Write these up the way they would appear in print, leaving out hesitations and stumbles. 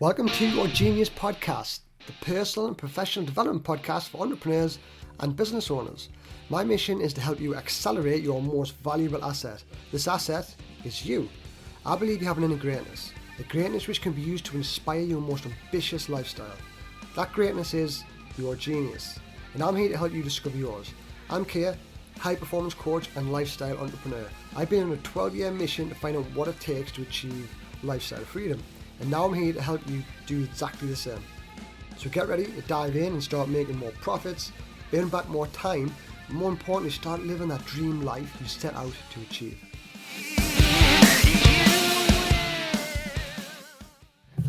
Welcome to Your Genius Podcast, the personal and professional development podcast for entrepreneurs and business owners. My mission is to help you accelerate your most valuable asset. This asset is you. I believe you have an inner greatness, a greatness which can be used to inspire your most ambitious lifestyle. That greatness is your genius, and I'm here to help you discover yours. I'm Keir, high performance coach and lifestyle entrepreneur. I've been on a 12-year mission to find out what it takes to achieve lifestyle freedom. And now I'm here to help you do exactly the same. So get ready to dive in and start making more profits, earn back more time, and more importantly, start living that dream life you set out to achieve.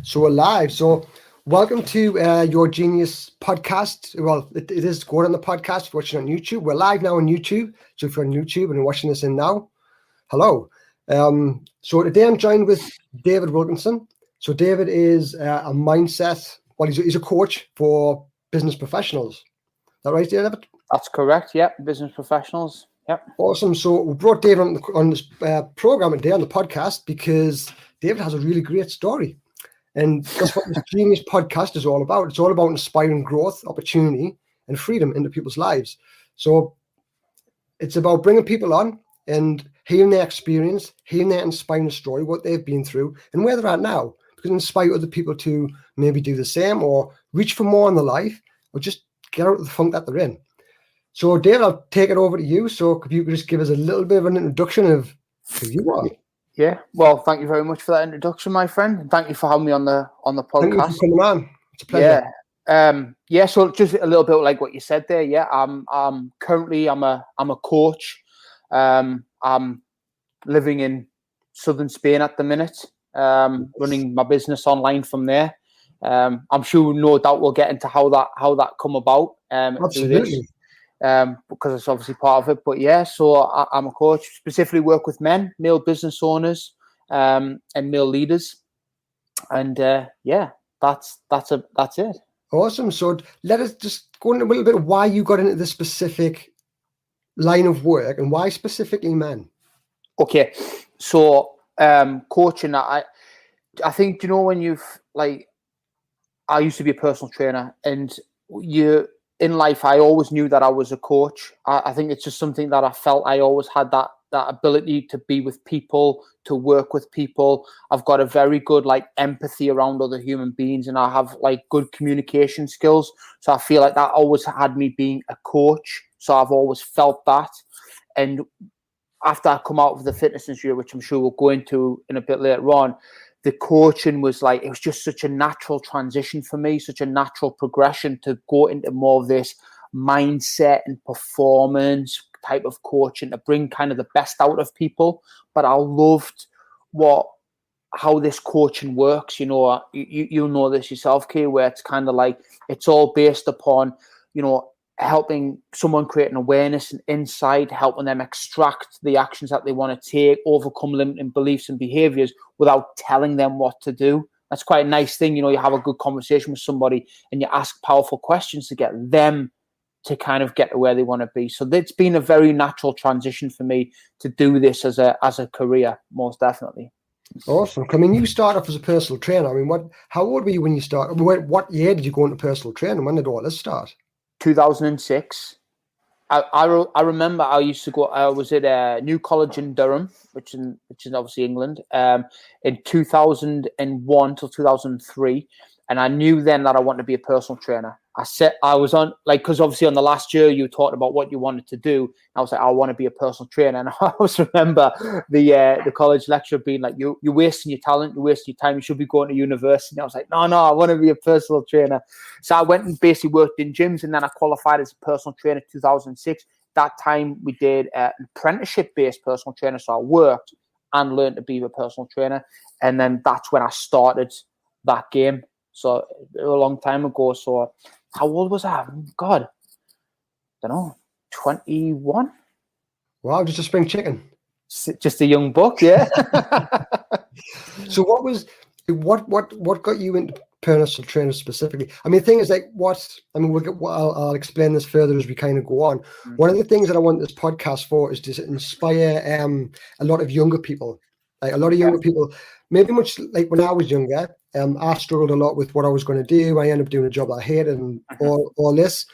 So we're live. So welcome to Your Genius Podcast. Well, it is going on the podcast if you're watching on YouTube. We're live now on YouTube. So if you're on YouTube and you're watching this in now, hello. So today I'm joined with David Wilkinson. So David is a mindset, well, he's a coach for business professionals. Is that right, David? That's correct, yep. Business professionals, yep. Awesome. So we brought David on this program today on the podcast because David has a really great story. And that's what this Genius Podcast is all about. It's all about inspiring growth, opportunity, and freedom into people's lives. So it's about bringing people on and hearing their experience, hearing their inspiring story, what they've been through, and where they're at now. Because inspire other people to maybe do the same or reach for more in their life or just get out of the funk that they're in. So, Dave, I'll take it over to you. So, could you just give us a little bit of an introduction of who you are? Yeah. Well, thank you very much for that introduction, my friend, and thank you for having me on the podcast. Thank you for coming on. It's a pleasure. Yeah. So, just a little bit like what you said there. Yeah. I'm currently I'm a coach. I'm living in southern Spain at the minute. Running my business online from there. I'm sure no doubt we'll get into how that come about. Absolutely. Because it's obviously part of it. But yeah, so I'm a coach, specifically work with men, male business owners, and male leaders. And that's it. Awesome. So let us just go into a little bit of why you got into this specific line of work and why specifically men. Okay, so coaching, I think, you know, when you've I used to be a personal trainer, and in life I always knew that I was a coach. I think it's just something that I felt I always had that ability to be with people, to work with people. I've got a very good empathy around other human beings, and I have good communication skills. So I feel like that always had me being a coach. So I've always felt that. And after I come out of the fitness industry, which I'm sure we'll go into in a bit later on, the coaching was it was just such a natural transition for me, such a natural progression to go into more of this mindset and performance type of coaching to bring kind of the best out of people. But I loved how this coaching works. You know, you know this yourself, Kay, where it's kind of it's all based upon, you know, helping someone create an awareness and insight, helping them extract the actions that they want to take, overcome limiting beliefs and behaviors without telling them what to do. That's quite a nice thing. You know, you have a good conversation with somebody and you ask powerful questions to get them to kind of get to where they want to be. So it's been a very natural transition for me to do this as a career, most definitely. Awesome. I mean, you started off as a personal trainer. I mean, how old were you when you started? What year did you go into personal training? When did all this start? 2006. I remember I used to go. I was at New College in Durham, which is obviously England, in 2001 till 2003, and I knew then that I wanted to be a personal trainer. I was on because obviously on the last year you talked about what you wanted to do. I was like, I want to be a personal trainer, and I always remember the college lecturer being like, you're wasting your talent, you're wasting your time. You should be going to university. And I was like, no, I want to be a personal trainer. So I went and basically worked in gyms, and then I qualified as a personal trainer in 2006. That time we did an apprenticeship-based personal trainer. So I worked and learned to be a personal trainer, and then that's when I started that game. So a long time ago. So how old was I? God, I don't know, 21. Wow, just a spring chicken. Just a young buck, yeah. So what got you into personal training specifically? I mean, the thing is I'll explain this further as we kind of go on. Mm-hmm. One of the things that I want this podcast for is to inspire a lot of younger people Like a lot of younger people, maybe much like when I was younger, I struggled a lot with what I was going to do. I ended up doing a job I hated and all this.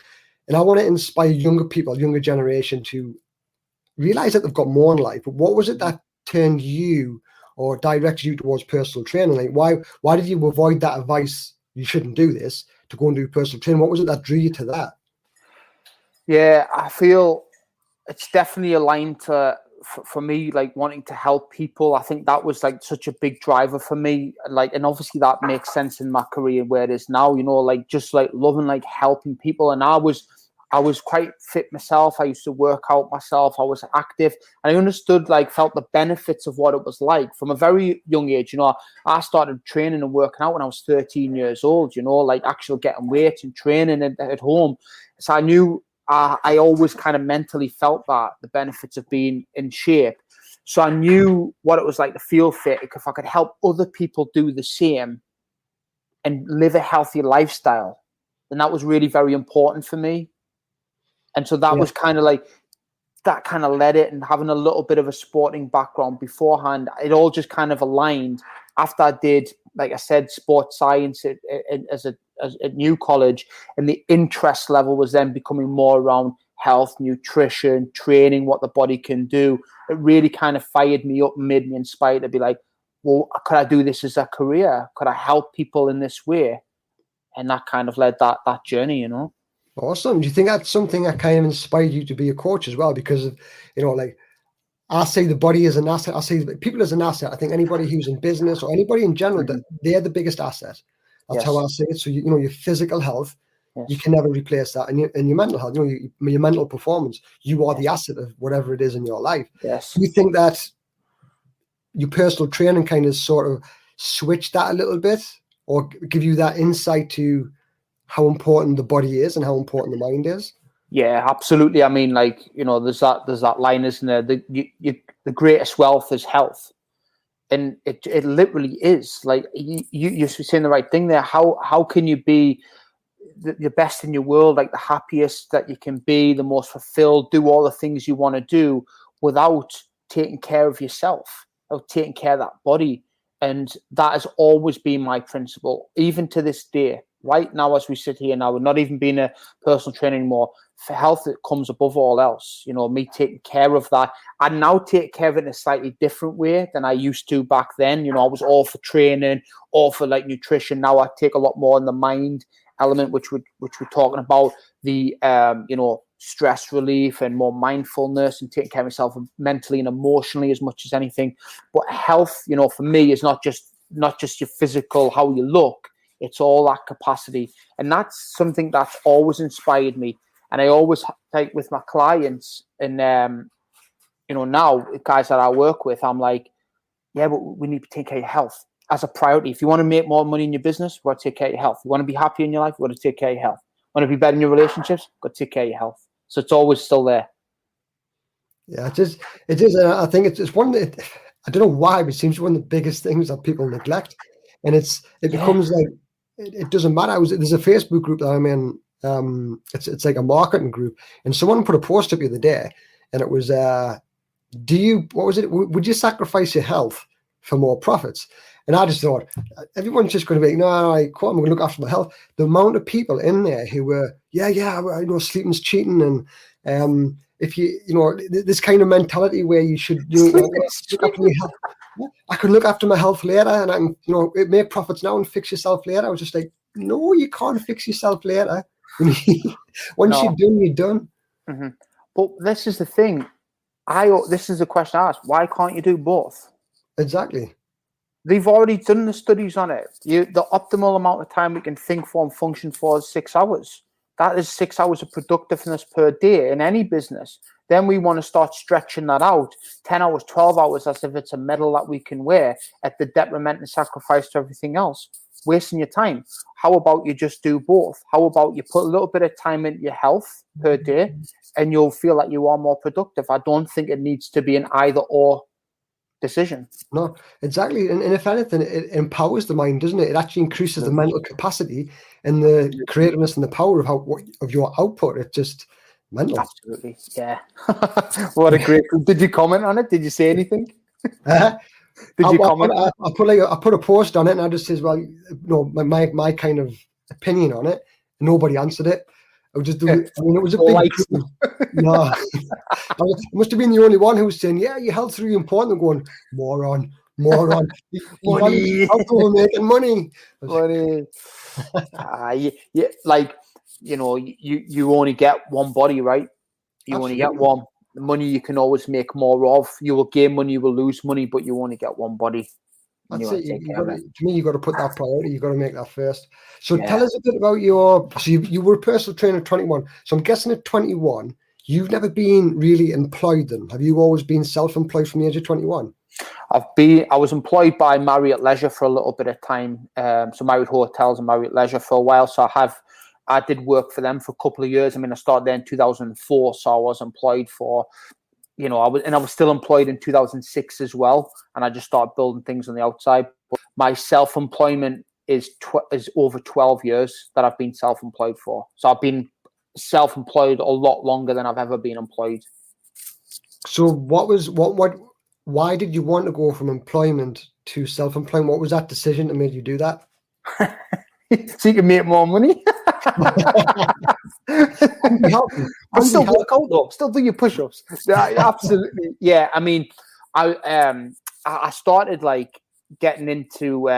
And I want to inspire younger people, younger generation to realize that they've got more in life. But what was it that turned you or directed you towards personal training? Like why did you avoid that advice, you shouldn't do this, to go and do personal training? What was it that drew you to that? Yeah, I feel it's definitely aligned to, for me, like wanting to help people. I think that was like such a big driver for me. Like, and obviously that makes sense in my career where it is now, you know, like just like loving, like helping people. And I was quite fit myself. I used to work out myself. I was active, and I understood, like, felt the benefits of what it was like from a very young age. You know, I started training and working out when I was 13 years old, you know, like actually getting weights and training at home. So I knew, I always kind of mentally felt that the benefits of being in shape. So I knew what it was like to feel fit. If I could help other people do the same and live a healthy lifestyle, then that was really very important for me. And so that was kind of like, that kind of led it. And having a little bit of a sporting background beforehand, it all just kind of aligned. After I did, like I said, sports science at New College, and the interest level was then becoming more around health, nutrition, training, what the body can do. It really kind of fired me up and made me inspired to be like, well, could I do this as a career? Could I help people in this way? And that kind of led that journey, you know. Awesome. Do you think that's something that kind of inspired you to be a coach as well? Because, you know, like I say the body is an asset. I say people as an asset. I think anybody who's in business or anybody in general, that they're the biggest asset. That's how I say it. So, you know, your physical health, you can never replace that. And your mental health, you know, your mental performance, you are the asset of whatever it is in your life. Yes. Do you think that your personal training kind of sort of switch that a little bit, or give you that insight to how important the body is and how important the mind is? Yeah, absolutely. I mean, like, you know, there's that line, isn't there? The greatest wealth is health, and it literally is. Like you're saying the right thing there. How can you be the best in your world, like the happiest that you can be, the most fulfilled, do all the things you want to do without taking care of yourself, of taking care of that body? And that has always been my principle, even to this day. Right now, as we sit here now, we're not even being a personal trainer anymore. For health, it comes above all else. You know, me taking care of that. I now take care of it in a slightly different way than I used to back then. You know, I was all for training, all for like nutrition. Now I take a lot more in the mind element, which we're talking about, the you know, stress relief and more mindfulness and taking care of myself mentally and emotionally as much as anything. But health, you know, for me is not just your physical, how you look. It's all that capacity. And that's something that's always inspired me. And I always, like with my clients and, you know, now guys that I work with, I'm like, yeah, but we need to take care of your health as a priority. If you want to make more money in your business, we've got to take care of your health. You want to be happy in your life, we've got to take care of your health. Want to be better in your relationships, we've got to take care of your health. So it's always still there. Yeah, it is. I think it's one that, I don't know why, but it seems one of the biggest things that people neglect. And it becomes like, it doesn't matter. There's a Facebook group that I'm in. It's like a marketing group, and someone put a post up the other day, and it was, would you sacrifice your health for more profits? And I just thought, everyone's just going to be, no, I'm going to look after my health. The amount of people in there who were, I know sleeping's cheating, and if you know, this kind of mentality where you should, look after your health. I could look after my health later, and I can, you know, make profits now and fix yourself later. I was just like, no, you can't fix yourself later. Once you're done, you're done. Mm-hmm. But this is the thing. This is the question I ask. Why can't you do both? Exactly. They've already done the studies on it. The optimal amount of time we can think for and function for is 6 hours. That is 6 hours of productiveness per day in any business. Then we want to start stretching that out 10 hours, 12 hours, as if it's a medal that we can wear at the detriment and sacrifice to everything else. Wasting your time. How about you just do both? How about you put a little bit of time into your health per day and you'll feel like you are more productive? I don't think it needs to be an either or decision. No, exactly. And if anything, it empowers the mind, doesn't it? It actually increases the mental capacity and the creativeness and the power of your output. It's just mental. Absolutely. Yeah. What a great. Did you comment on it? Did you say anything? Did you comment? I put a post on it, and I just says, well, my kind of opinion on it. Nobody answered it. I was just, it was a big group. No, I must have been the only one who was saying, yeah, your health's really important. I'm going, moron. Money. We're making money. Money. Like, you only get one body, right? You Absolutely. only get one. The money you can always make more of. You will gain money, you will lose money, but you only get one body. That's it. To me, you got to put that priority. You got to make that first. So Yeah. tell us a bit about you were a personal trainer at 21. So I'm guessing at 21, you've never been really employed then. Have you always been self-employed from the age of 21? I was employed by Marriott Leisure for a little bit of time. So Marriott Hotels and Marriott Leisure for a while. So I did work for them for a couple of years. I mean, I started there in 2004. So I was employed for, I was still employed in 2006 as well. And I just started building things on the outside. But my self-employment is over 12 years that I've been self-employed for. So I've been self-employed a lot longer than I've ever been employed. So why did you want to go from employment to self-employment? What was that decision that made you do that? So you can make more money. But still work out though. Still do your push-ups. Absolutely. Yeah. I mean, I started like getting into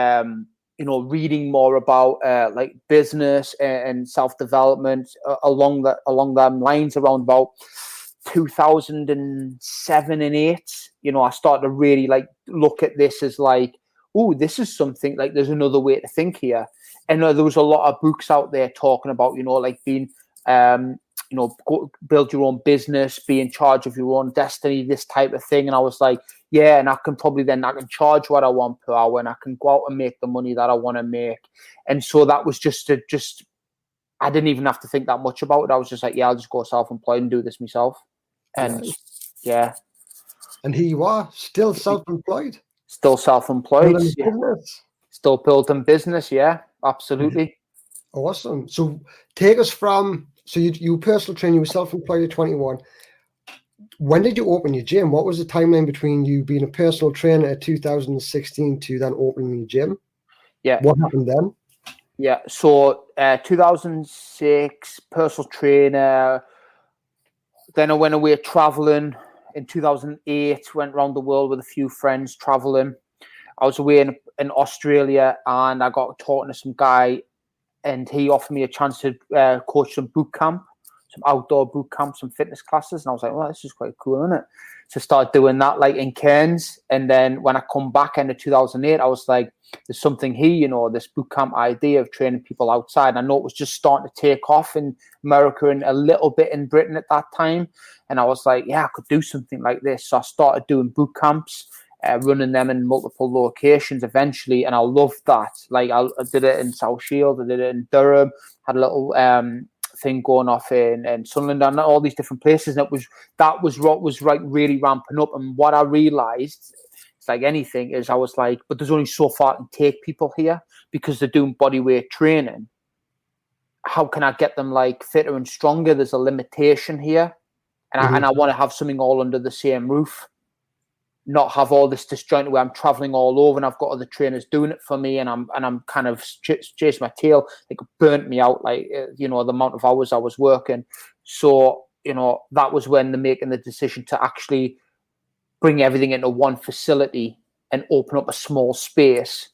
reading more about like business and self-development along them lines around about 2007 and 8. I started to really like look at this as like, oh, this is something like there's another way to think here. And there was a lot of books out there talking about, like being, build your own business, be in charge of your own destiny, this type of thing. And I was like, yeah, and I can charge what I want per hour, and I can go out and make the money that I want to make. And so that was I didn't even have to think that much about it. I was just like, yeah, I'll just go self-employed and do this myself. And yeah. And here you are, still self-employed. Still self-employed. Yeah. Still building business. Yeah, absolutely. Awesome. So take us from, so you personal trainer, you were self-employed at 21. When did you open your gym? What was the timeline between you being a personal trainer at 2016 to then opening your gym? Yeah. What happened then? Yeah. So 2006, personal trainer. Then I went away traveling. In 2008, went around the world with a few friends traveling. I was away in Australia, and I got talking to some guy, and he offered me a chance to coach some boot camp, some outdoor boot camp, some fitness classes. And I was like, well, this is quite cool, isn't it? So start doing that like in Cairns. And then when I come back into 2008, I was like, there's something here, this boot camp idea of training people outside. I know it was just starting to take off in America and a little bit in Britain at that time. And I was like, yeah, I could do something like this. So I started doing boot camps, running them in multiple locations eventually. And I loved that. Like I did it in South Shields, I did it in Durham, had a little thing going off in Sunderland and all these different places. And that was what was like really ramping up. And what I realized, it's like anything, is I was like, but there's only so far I can take people here because they're doing bodyweight training. How can I get them like fitter and stronger? There's a limitation here. And I want to have something all under the same roof, not have all this disjointed where I'm traveling all over and I've got other trainers doing it for me, and I'm kind of chasing my tail. It burnt me out, like the amount of hours I was working. So that was when making the decision to actually bring everything into one facility and open up a small space.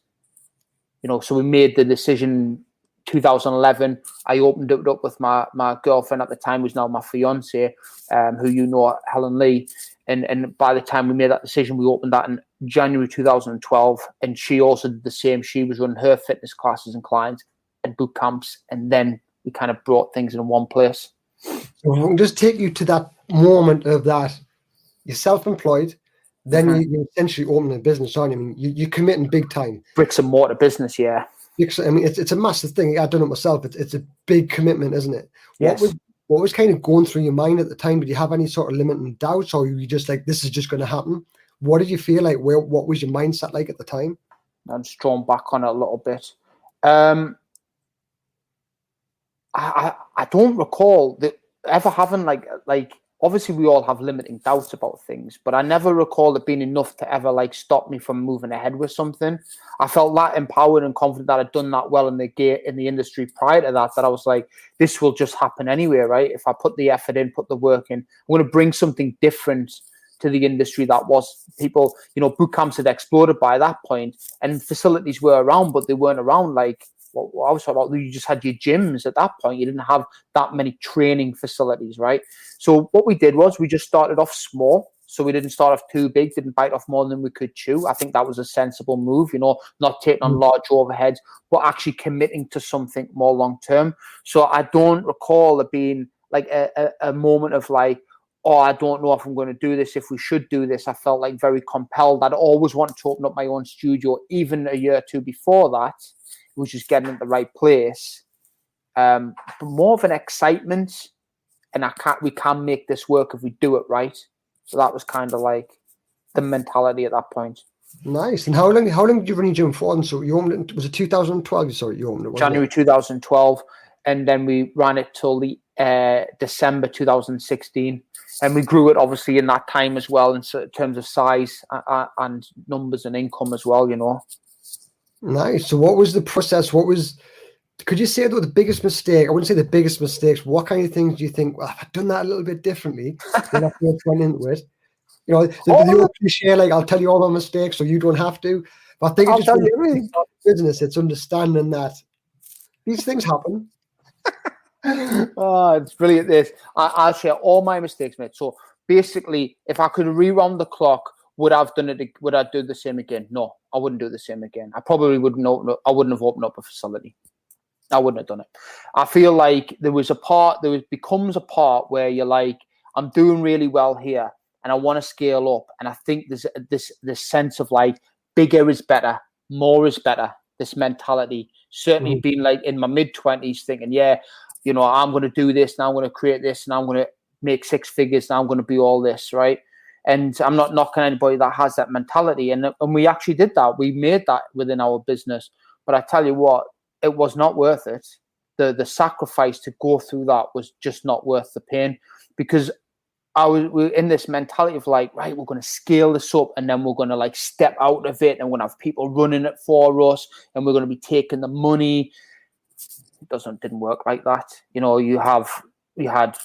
So we made the decision. 2011, I opened it up with my girlfriend at the time, who's now my fiance, who Helen Lee. And by the time we made that decision, we opened that in January 2012. And she also did the same. She was running her fitness classes and clients and boot camps. And then we kind of brought things in one place. So we'll just take you to that moment of that. You're self-employed. Then you essentially open a business, aren't you? I mean, you're committing big time. Bricks and mortar business, yeah. I mean, it's a massive thing. I've done it myself. It's a big commitment, isn't it? Yes. What was kind of going through your mind at the time? Did you have any sort of limiting doubts, or were you just like, this is just going to happen? What did you feel like? What was your mindset like at the time? I'm just drawn back on it a little bit. I don't recall that ever having like obviously we all have limiting doubts about things, but I never recall it being enough to ever like stop me from moving ahead with something. I felt that empowered and confident that I'd done that well in the industry prior to that I was like, this will just happen anyway, right? If I put the effort in, put the work in, I'm going to bring something different to the industry that was people, boot camps had exploded by that point and facilities were around, but they weren't around like what I was talking about. You just had your gyms at that point. You didn't have that many training facilities, right? So what we did was we just started off small. So we didn't start off too big, didn't bite off more than we could chew. I think that was a sensible move, not taking on large overheads, but actually committing to something more long-term. So I don't recall it being like a moment of like, oh, I don't know if I'm going to do this, if we should do this. I felt like very compelled. I'd always wanted to open up my own studio, even a year or two before that. It was just getting in the right place. But more of an excitement, and we can make this work if we do it right. So that was kind of like the mentality at that point. Nice. And how long did you run your gym for? And so you opened it, was it 2012? Sorry, you opened it, January 2012, and then we ran it till the December 2016, and we grew it obviously in that time as well in terms of size and numbers and income as well. Nice. So what was the process? Could you say though the biggest mistake? I wouldn't say the biggest mistakes. What kind of things do you think? Well, if I'd done that a little bit differently, then I went into it. The old cliche, like I'll tell you all my mistakes so you don't have to. But I think it's just business. It's understanding that these things happen. Oh, it's brilliant. I'll share all my mistakes, mate. So basically, if I could rewound the clock, would I do the same again? No, I wouldn't do the same again. I probably wouldn't. I wouldn't have opened up a facility. I wouldn't have done it. I feel like there becomes a part where you're like, I'm doing really well here, and I want to scale up. And I think there's this sense of like, bigger is better, more is better. This mentality, certainly being like in my mid-20s, thinking, I'm going to do this, now I'm going to create this, and I'm going to make six figures, now I'm going to be all this, right? And I'm not knocking anybody that has that mentality. And we actually did that. We made that within our business. But I tell you what, it was not worth it. The sacrifice to go through that was just not worth the pain, because we're in this mentality of like, right, we're going to scale this up, and then we're going to like step out of it, and we're going to have people running it for us, and we're going to be taking the money. It didn't work like that. We had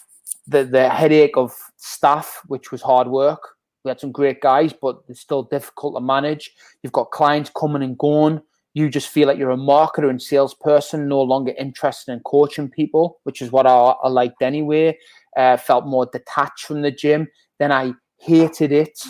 the headache of staff, which was hard work. We had some great guys, but it's still difficult to manage. You've got clients coming and going. You just feel like you're a marketer and salesperson, no longer interested in coaching people, which is what I liked anyway. Felt more detached from the gym. Then I hated it.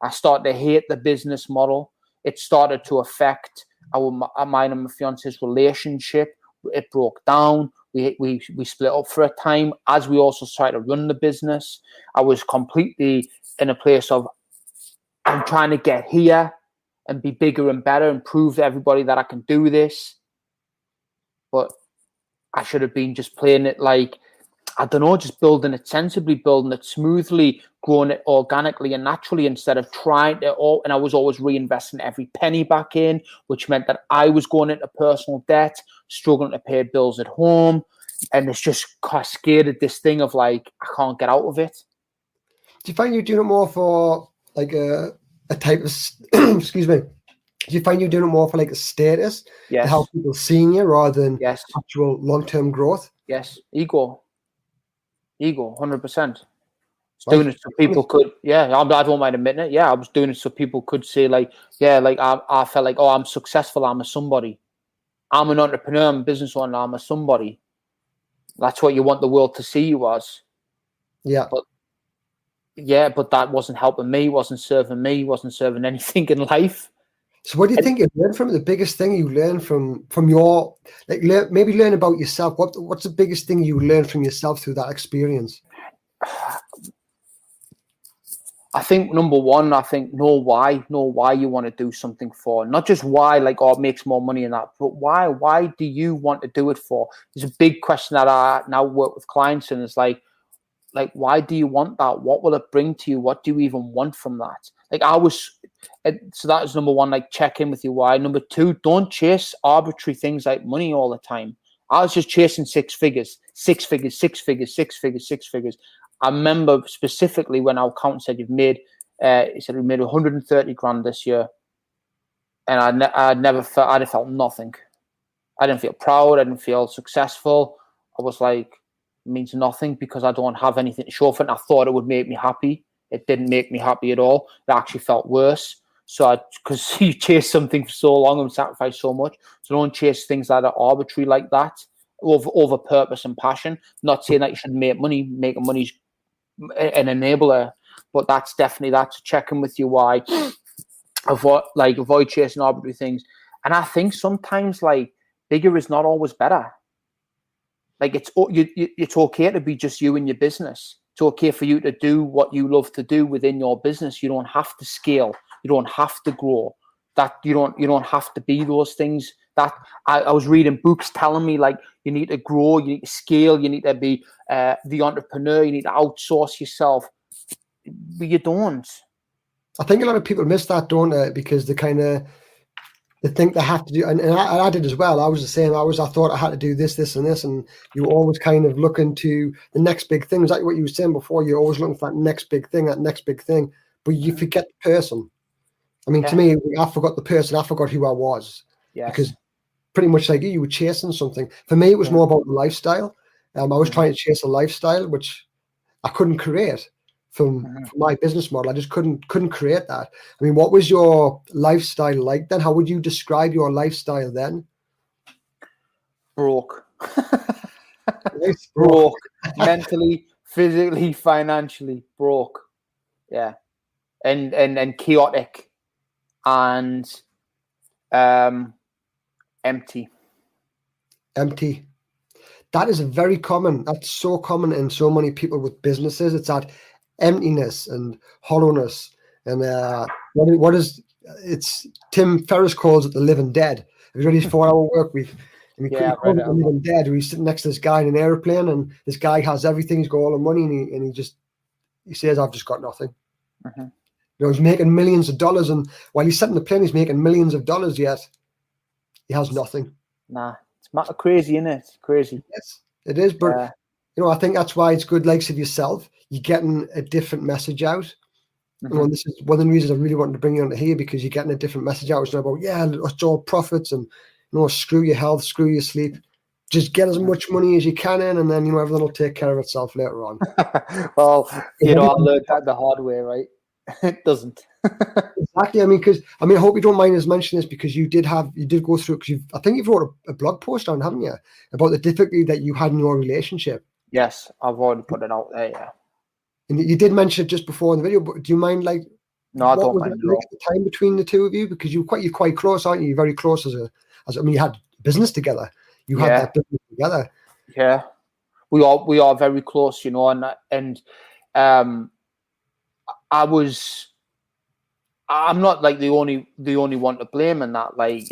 I started to hate the business model. It started to affect mine and my fiance's relationship. It broke down. We split up for a time as we also tried to run the business. I was completely in a place of, I'm trying to get here and be bigger and better and prove to everybody that I can do this. But I should have been just playing it like, I don't know, just building it sensibly, building it smoothly, growing it organically and naturally instead of trying to and I was always reinvesting every penny back in, which meant that I was going into personal debt, struggling to pay bills at home. And it's just cascaded this thing of like, I can't get out of it. Do you find you're doing it more for like a type of, excuse me, do you find you're doing it more for like a status to help people seeing you rather than actual long-term growth? Yes, ego, 100%. Doing it so people could, I don't mind admitting it. Yeah, I was doing it so people could say like, I felt like, oh, I'm successful. I'm a somebody. I'm an entrepreneur. I'm a business owner. I'm a somebody. That's what you want the world to see you as. Yeah. But that wasn't helping me, wasn't serving anything in life. So what do you think you learned from it? The biggest thing you learned from your, like, maybe learn about yourself. What's the biggest thing you learned from yourself through that experience? I think number one, know why you want to do something for, not just why, like, oh, it makes more money and that, but why do you want to do it for? It's a big question that I now work with clients, and it's like, why do you want that? What will it bring to you? What do you even want from that? So that is number one, like, check in with your why. Number two, don't chase arbitrary things like money all the time. I was just chasing six figures. I remember specifically when our accountant said he said we made 130 grand this year, and I'd felt nothing. I didn't feel proud. I didn't feel successful. I was like, it means nothing because I don't have anything to show for it. And I thought it would make me happy. It didn't make me happy at all. It actually felt worse. So because you chase something for so long and sacrifice so much, so don't chase things that are arbitrary like that over purpose and passion. Not saying that you shouldn't make money. Making money's an enabler, but that's to check in with you why. Avoid chasing arbitrary things. And I think sometimes like bigger is not always better. Like it's okay to be just you and your business. It's okay for you to do what you love to do within your business. You don't have to scale. You don't have to grow. That you don't have to be those things. That I was reading books telling me like you need to grow, you need to scale, you need to be the entrepreneur, you need to outsource yourself. But you don't. I think a lot of people miss that, don't they? Because they think they have to do, and I did as well. I was the same. I thought I had to do this, and this, and you always kind of looking to the next big thing. Exactly what you were saying before. You're always looking for that next big thing, but you forget the person. I mean, to me, I forgot the person. I forgot who I was. Yes. Because pretty much like you were chasing something. For me, it was more about the lifestyle. I was trying to chase a lifestyle which I couldn't create from my business model. I just couldn't create that. I mean, what was your lifestyle like then? How would you describe your lifestyle then? Broke. Broke. Mentally, physically, financially, broke. Yeah. And chaotic and empty. That is that's so common in so many people with businesses. It's that emptiness and hollowness. And it's Tim Ferriss calls it the living dead. Have you read his 4-hour work week? And he calls it the living dead. He's sitting next to this guy in an airplane, and this guy has everything. He's got all the money, and he says, "I've just got nothing." He's making millions of dollars, and while he's sitting in the plane, he's making millions of dollars, yet he has nothing. Nah, it's crazy, isn't it? It's crazy. Yes, it is. But I think that's why it's good. Likes of yourself, you're getting a different message out. And this is one of the reasons I really wanted to bring you onto here, because you're getting a different message out. It's not about it's all profits and screw your health, screw your sleep. Just get as much money as you can in, and then everything will take care of itself later on. Well, I learned that the hard way, right? It doesn't. Exactly. I mean, I hope you don't mind us mentioning this, because you did go through, because I think you've wrote a blog post on, haven't you, about the difficulty that you had in your relationship. Yes, I've already put it out there. Yeah. And you did mention it just before in the video, but do you mind, like, no, I don't mind at all. The time between the two of you, because you're quite close, aren't you? You're very close you had business together. You had that business together. Yeah, we are very close, and I'm not like the only one to blame in that. Like,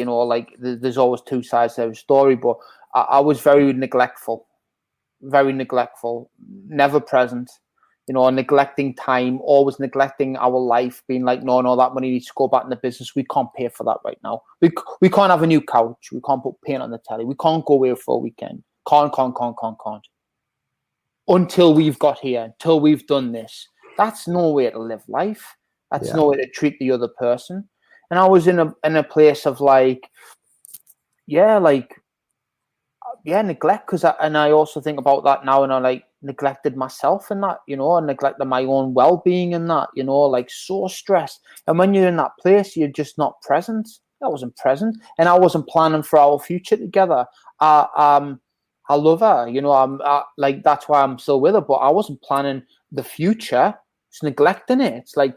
there's always two sides to every story, but I was very neglectful, never present. Neglecting time, always neglecting our life, being like, no, that money needs to go back in the business. We can't pay for that right now. We can't have a new couch. We can't put paint on the telly. We can't go away for a weekend. Can't. Until we've got here, until we've done this. That's no way to live life. That's no way to treat the other person. And I was in a place of neglect, because I also think about that now, and I neglected myself in that, I neglected my own well-being in that, so stressed. And when you're in that place, you're just not present. I wasn't present, and I wasn't planning for our future together. I love her, that's why I'm still with her, but I wasn't planning the future. It's neglecting it. It's like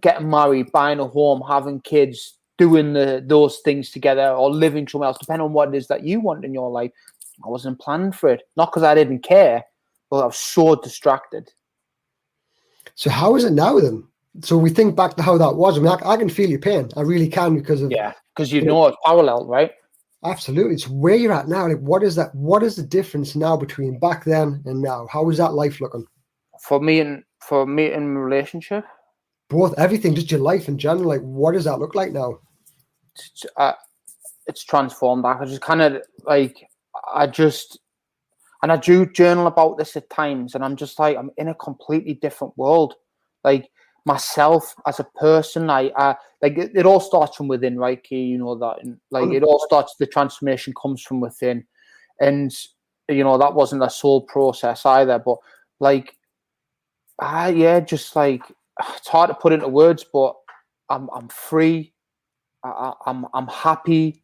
getting married, buying a home, having kids, doing those things together, or living somewhere else, depending on what it is that you want in your life. I wasn't planning for it. Not because I didn't care, but I was so distracted. So how is it now then? So we think back to how that was. I mean, I can feel your pain. I really can, because it's parallel, right? Absolutely. It's where you're at now. Like, what is that? What is the difference now between back then and now? How is that life looking? For me in relationship? Both, everything, just your life in general. Like, what does that look like now? It's transformed. I just kind of And I do journal about this at times, and I'm just like, I'm in a completely different world. Like myself as a person, I like it all starts from within, right, Key? You know that, and like it all starts. The transformation comes from within, and you know that wasn't a soul process either. But like, just like it's hard to put into words, but I'm free. I'm happy.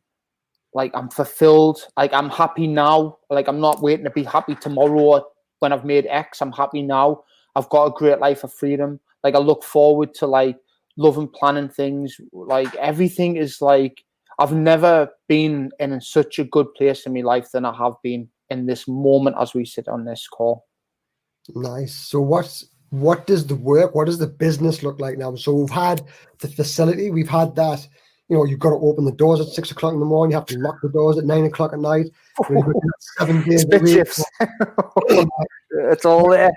Like I'm fulfilled. Like I'm happy now. Like I'm not waiting to be happy tomorrow or when I've made X. I'm happy now. I've got a great life of freedom. Like I look forward to like loving planning things. Like everything is like I've never been in such a good place in my life than I have been in this moment as we sit on this call. Nice. So what does the business look like now? So we've had the facility, we've had that, you know, you've got to open the doors at 6 o'clock in the morning, you have to lock the doors at 9 o'clock at night. You've got 7 days a week. It's all there.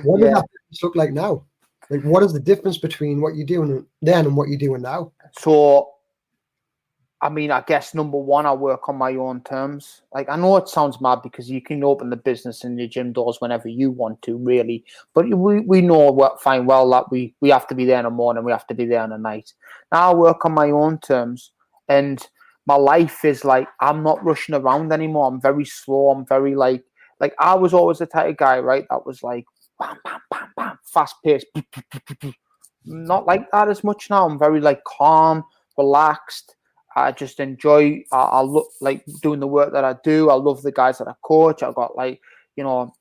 What does that business look like now? Like, what is the difference between what you're doing then and what you're doing now? So, I mean, I guess number one, I work on my own terms. Like, I know it sounds mad because you can open the business and your gym doors whenever you want to, really. But we know fine well that we have to be there in the morning, we have to be there in the night. Now I work on my own terms, and my life is like, I'm not rushing around anymore. I'm very slow. I'm very like I was always the type of guy, right? That was like, bam, bam, bam, bam, fast paced. Not like that as much now. I'm very like calm, relaxed. I just enjoy, I look like doing the work that I do. I love the guys that I coach. I've got like, 10,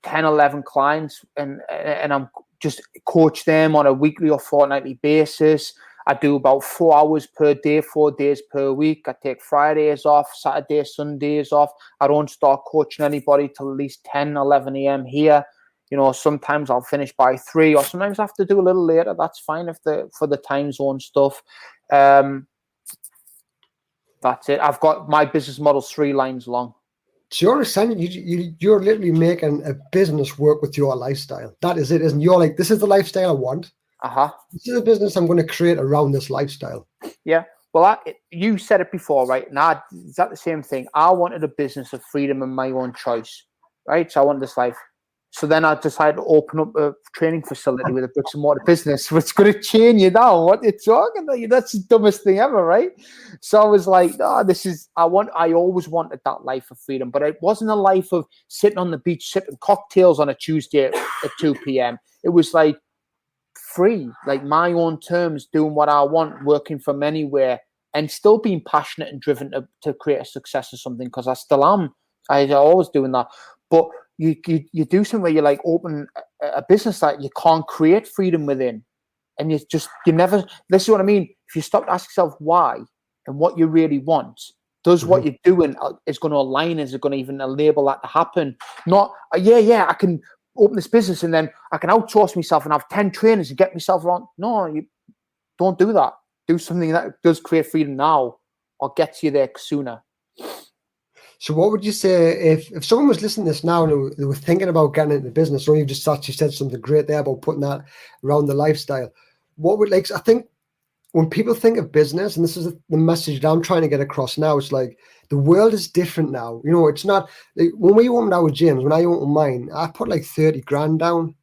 11 clients and I'm just coach them on a weekly or fortnightly basis. I do about 4 hours per day, 4 days per week. I take Fridays off, Saturdays, Sundays off. I don't start coaching anybody till at least 10, 11 a.m. here. Sometimes I'll finish by 3 or sometimes I have to do a little later. That's fine for the time zone stuff. That's it. I've got my business model 3 lines long. So you're literally making a business work with your lifestyle. That is it, isn't it? You're like, this is the lifestyle I want. This is a business I'm going to create around this lifestyle. Yeah. Well, you said it before, right? Now, is that the same thing? I wanted a business of freedom and my own choice, right? So I wanted this life. So then I decided to open up a training facility with a bricks and mortar business, which is going to chain you down. What you're talking about? That's the dumbest thing ever, right? So I was like, I always wanted that life of freedom, but it wasn't a life of sitting on the beach, sipping cocktails on a Tuesday at 2 p.m. It was like free, like my own terms, doing what I want, working from anywhere, and still being passionate and driven to create a success or something, because I still am. I'm always doing that. But you do something where you like open a business that you can't create freedom within, and you never. This is what I mean. If you stop to ask yourself why and what you really want, does what you're doing is going to align? Is it going to even enable that to happen? Not I can open this business and then I can outsource myself and have 10 trainers and get myself around. No, you don't do that. Do something that does create freedom now or gets you there sooner. So what would you say if someone was listening to this now and they were thinking about getting into business, or you just thought you said something great there about putting that around the lifestyle? I think when people think of business, and this is the message that I'm trying to get across now, it's like the world is different now. It's not like when we opened our gyms, when I opened mine, I put like 30 grand down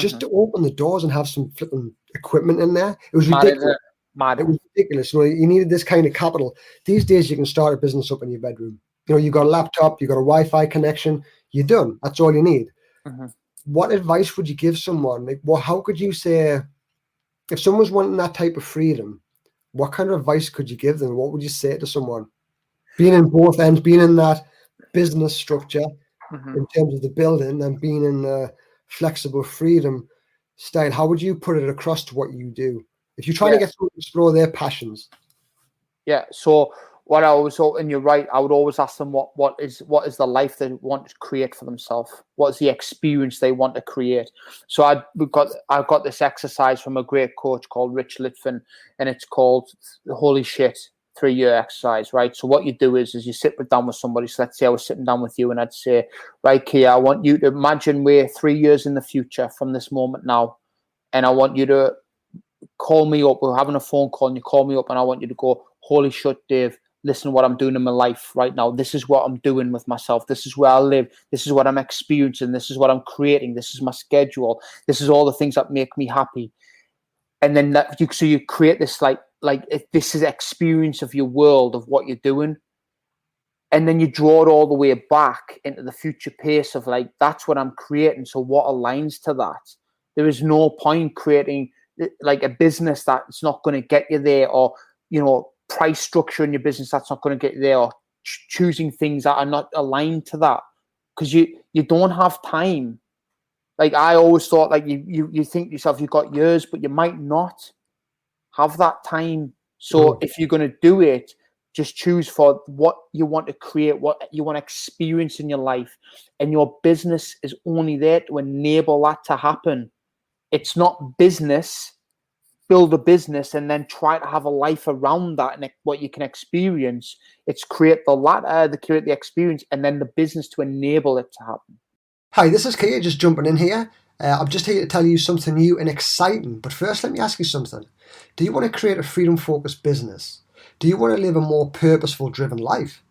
just to open the doors and have some flipping equipment in there. It was ridiculous. It was ridiculous. You needed this kind of capital. These days you can start a business up in your bedroom. You got a laptop, you got a Wi-Fi connection, you're done. That's all you need. What advice would you give someone? How could you say, if someone's wanting that type of freedom, what kind of advice could you give them? What would you say to someone? Being in both ends, being in that business structure in terms of the building and being in the flexible freedom style, how would you put it across to what you do? If you're trying to get someone to explore their passions. Yeah, so what I always, and you're right, I would always ask them what is the life they want to create for themselves? What is the experience they want to create? So I've got this exercise from a great coach called Rich Litvin, and it's called the Holy Shit 3-year exercise, right? So what you do is you sit down with somebody. So let's say I was sitting down with you and I'd say, right, Kia, I want you to imagine we're 3 years in the future from this moment now, and I want you to call me up. We're having a phone call and you call me up and I want you to go, holy shit, Dave, listen to what I'm doing in my life right now. This is what I'm doing with myself. This is where I live. This is what I'm experiencing. This is what I'm creating. This is my schedule. This is all the things that make me happy. And then so you create this like if this is experience of your world of what you're doing. And then you draw it all the way back into the future pace of like, that's what I'm creating. So what aligns to that? There is no point creating like a business that's not going to get you there, or, you know, price structure in your business that's not going to get you there, or choosing things that are not aligned to that, because you don't have time. Like I always thought, like you think to yourself, you've got years, but you might not have that time. So if you're going to do it, just choose for what you want to create, what you want to experience in your life. And your business is only there to enable that to happen. It's not business, build a business and then try to have a life around that and what you can experience. It's create the latter, create the experience, and then the business to enable it to happen. Hi, this is Kia, just jumping in here. I'm just here to tell you something new and exciting. But first, let me ask you something. Do you want to create a freedom-focused business? Do you want to live a more purposeful, driven life?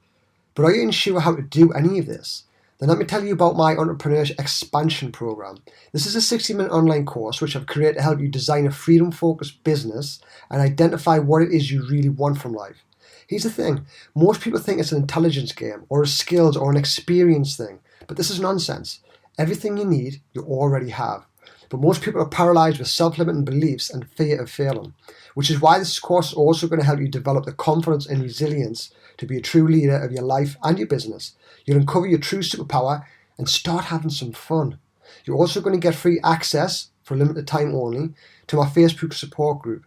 But are you unsure how to do any of this? Then let me tell you about my Entrepreneurship Expansion Program. This is a 60-minute online course which I've created to help you design a freedom-focused business and identify what it is you really want from life. Here's the thing. Most people think it's an intelligence game or a skills or an experience thing. But this is nonsense. Everything you need, you already have. But most people are paralyzed with self-limiting beliefs and fear of failing, which is why this course is also going to help you develop the confidence and resilience to be a true leader of your life and your business. You'll uncover your true superpower and start having some fun. You're also going to get free access, for a limited time only, to my Facebook support group.